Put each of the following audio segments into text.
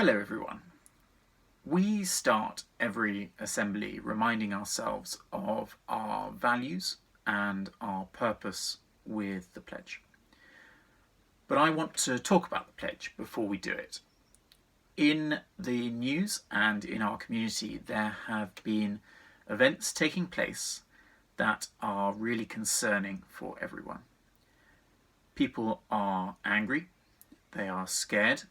Hello everyone. We start every assembly reminding ourselves of our values and our purpose with the pledge. But I want to talk about the pledge before we do it. In the news and in our community, there have been events taking place that are really concerning for everyone. People are angry, they are scared,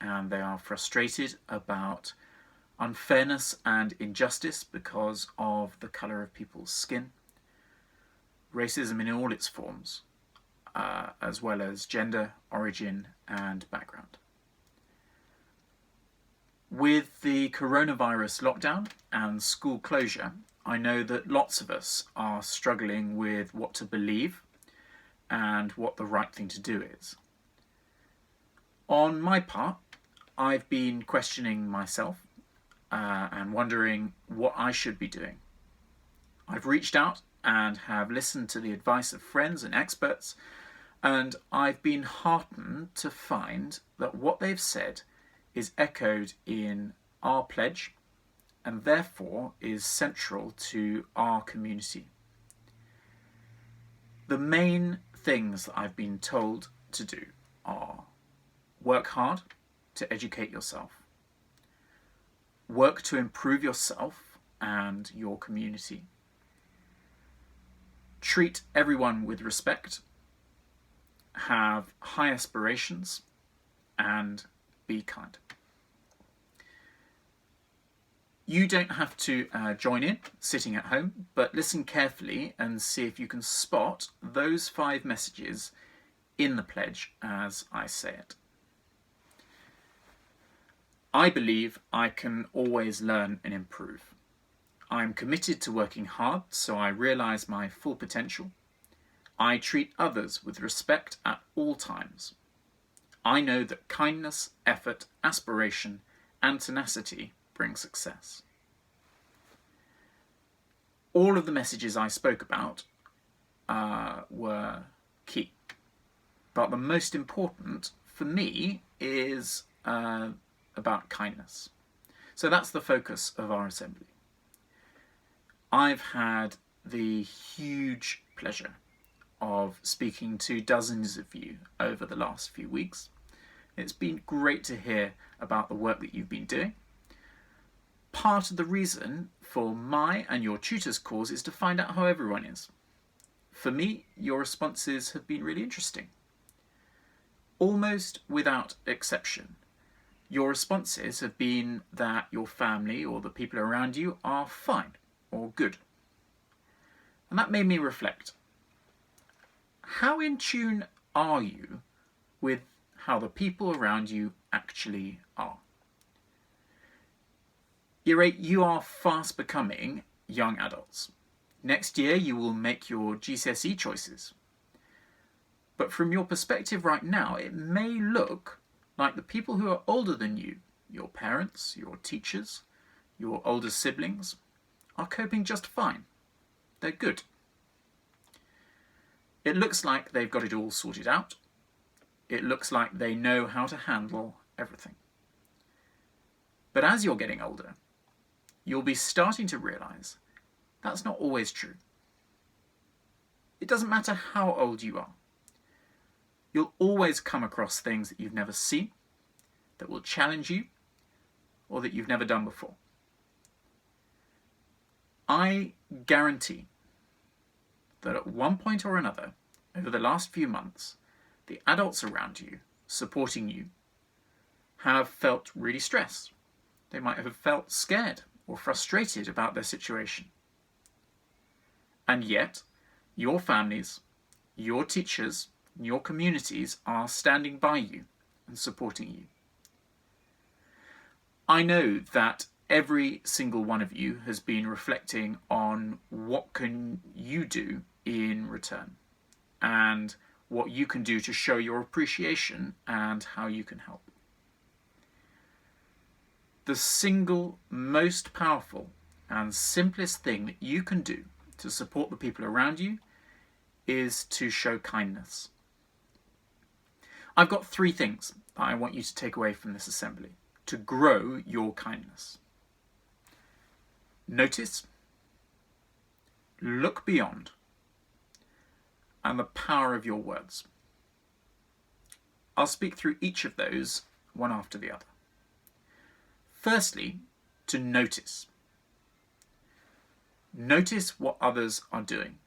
and they are frustrated about unfairness and injustice because of the colour of people's skin, racism in all its forms, as well as gender, origin and background. With the coronavirus lockdown and school closure, I know that lots of us are struggling with what to believe and what the right thing to do is. On my part, I've been questioning myself and wondering what I should be doing. I've reached out and have listened to the advice of friends and experts, and I've been heartened to find that what they've said is echoed in our pledge and therefore is central to our community. The main things that I've been told to do are work hard to educate yourself, work to improve yourself and your community, treat everyone with respect, have high aspirations, and be kind. You don't have to join in sitting at home, but listen carefully and see if you can spot those 5 messages in the pledge as I say it. I believe I can always learn and improve. I'm committed to working hard so I realise my full potential. I treat others with respect at all times. I know that kindness, effort, aspiration and tenacity bring success. All of the messages I spoke about were key, but the most important for me is about kindness. So that's the focus of our assembly. I've had the huge pleasure of speaking to dozens of you over the last few weeks. It's been great to hear about the work that you've been doing. Part of the reason for my and your tutors' cause is to find out how everyone is. For me, your responses have been really interesting. Almost without exception, your responses have been that your family or the people around you are fine or good. And that made me reflect. How in tune are you with how the people around you actually are? Year 8, you are fast becoming young adults. Next year you will make your GCSE choices. But from your perspective right now, it may look like the people who are older than you, your parents, your teachers, your older siblings, are coping just fine. They're good. It looks like they've got it all sorted out. It looks like they know how to handle everything. But as you're getting older, you'll be starting to realise that's not always true. It doesn't matter how old you are. You'll always come across things that you've never seen, that will challenge you, or that you've never done before. I guarantee that at one point or another, over the last few months, the adults around you, supporting you, have felt really stressed. They might have felt scared or frustrated about their situation. And yet, your families, your teachers, your communities are standing by you and supporting you. I know that every single one of you has been reflecting on what can you do in return and what you can do to show your appreciation and how you can help. The single most powerful and simplest thing that you can do to support the people around you is to show kindness. I've got 3 things that I want you to take away from this assembly. to grow your kindness. Notice, look beyond, and the power of your words. I'll speak through each of those one after the other. Firstly, to notice. Notice what others are doing.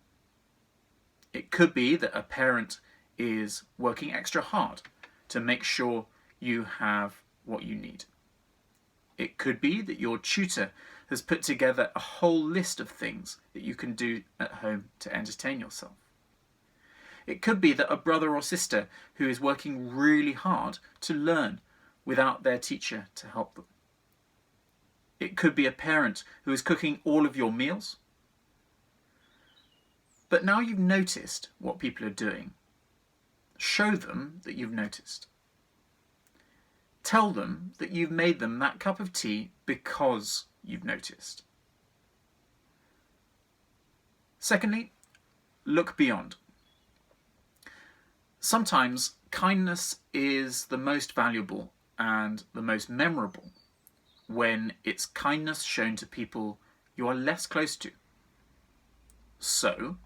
It could be that a parent is working extra hard to make sure you have what you need. It could be that your tutor has put together a whole list of things that you can do at home to entertain yourself. It could be that a brother or sister who is working really hard to learn without their teacher to help them. It could be a parent who is cooking all of your meals. But now you've noticed what people are doing, show them that you've noticed. Tell them that you've made them that cup of tea because you've noticed. Secondly, look beyond. Sometimes kindness is the most valuable and the most memorable when it's kindness shown to people you are less close to. So,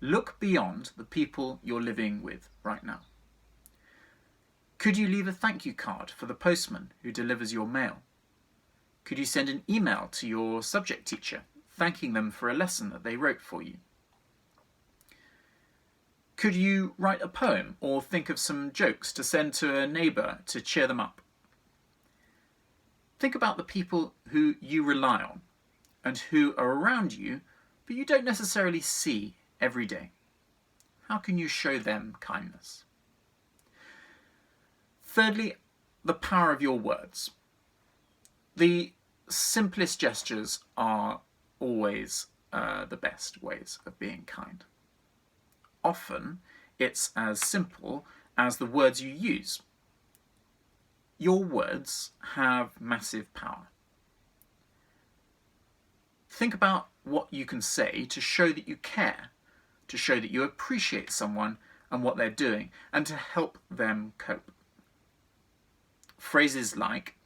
look beyond the people you're living with right now. Could you leave a thank you card for the postman who delivers your mail? Could you send an email to your subject teacher thanking them for a lesson that they wrote for you? Could you write a poem or think of some jokes to send to a neighbour to cheer them up? Think about the people who you rely on and who are around you, but you don't necessarily see every day. How can you show them kindness? Thirdly, the power of your words. The simplest gestures are always the best ways of being kind. Often, it's as simple as the words you use. Your words have massive power. Think about what you can say to show that you care, to show that you appreciate someone and what they're doing, and to help them cope. Phrases like,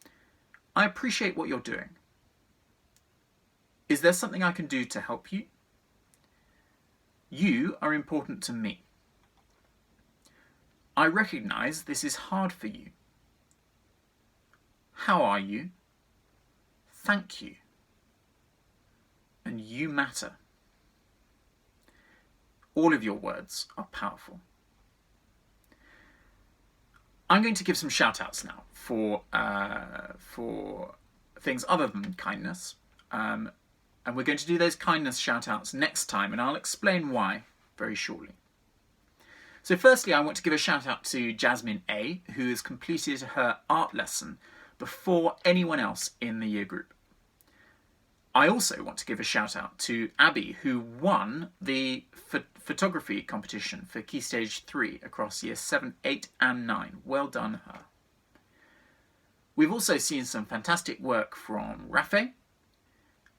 "I appreciate what you're doing." "Is there something I can do to help you?" "You are important to me." "I recognise this is hard for you." "How are you?" "Thank you." And "you matter." All of your words are powerful. I'm going to give some shout-outs now for things other than kindness. And we're going to do those kindness shout-outs next time, and I'll explain why very shortly. So firstly, I want to give a shout-out to Jasmine A, who has completed her art lesson before anyone else in the year group. I also want to give a shout-out to Abby, who won the photography competition for Key Stage 3 across years 7, 8 and 9. Well done, her. We've also seen some fantastic work from Rafe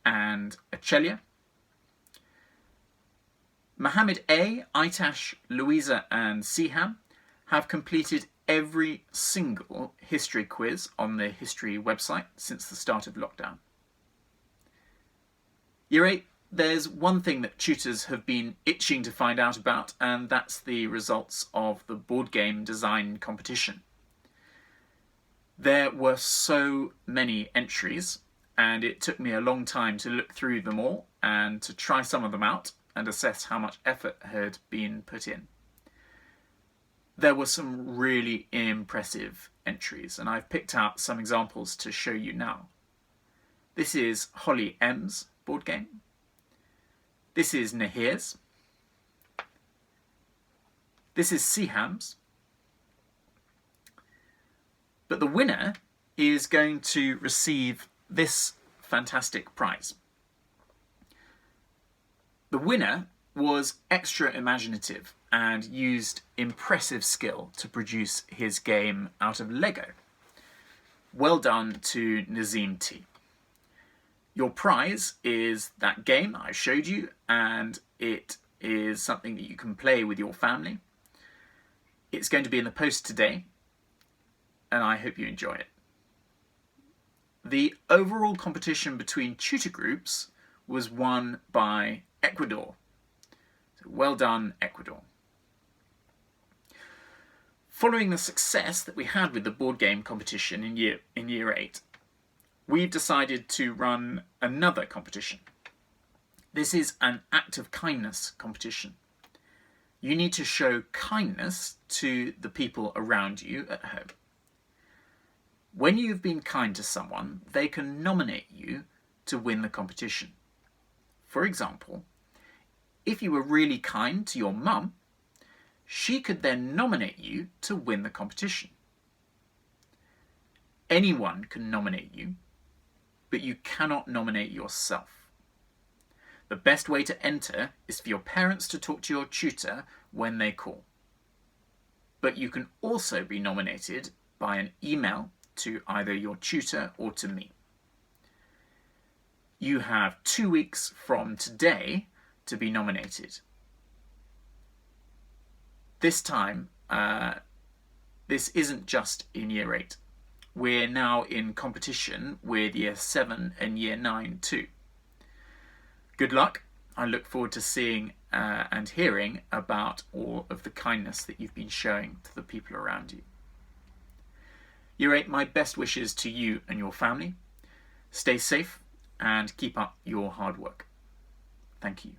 and Achelia. Mohammed A, Aitash, Louisa and Siham have completed every single history quiz on the history website since the start of lockdown. Year 8, there's one thing that tutors have been itching to find out about, and that's the results of the board game design competition. There were so many entries, and it took me a long time to look through them all and to try some of them out and assess how much effort had been put in. There were some really impressive entries, and I've picked out some examples to show you now. This is Holly M's board game. This is Nahir's. This is Siham's. But the winner is going to receive this fantastic prize. The winner was extra imaginative and used impressive skill to produce his game out of Lego. Well done to Nazim T. Your prize is that game I showed you, and it is something that you can play with your family. It's going to be in the post today, and I hope you enjoy it. The overall competition between tutor groups was won by Ecuador. So well done, Ecuador. Following the success that we had with the board game competition in year 8, we've decided to run another competition. This is an act of kindness competition. You need to show kindness to the people around you at home. When you've been kind to someone, they can nominate you to win the competition. For example, if you were really kind to your mum, she could then nominate you to win the competition. Anyone can nominate you, but you cannot nominate yourself. The best way to enter is for your parents to talk to your tutor when they call. But you can also be nominated by an email to either your tutor or to me. You have 2 weeks from today to be nominated. This time, this isn't just in year 8. We're now in competition with year 7 and year 9 too. Good luck. I look forward to seeing and hearing about all of the kindness that you've been showing to the people around you. Year 8, my best wishes to you and your family. Stay safe and keep up your hard work. Thank you.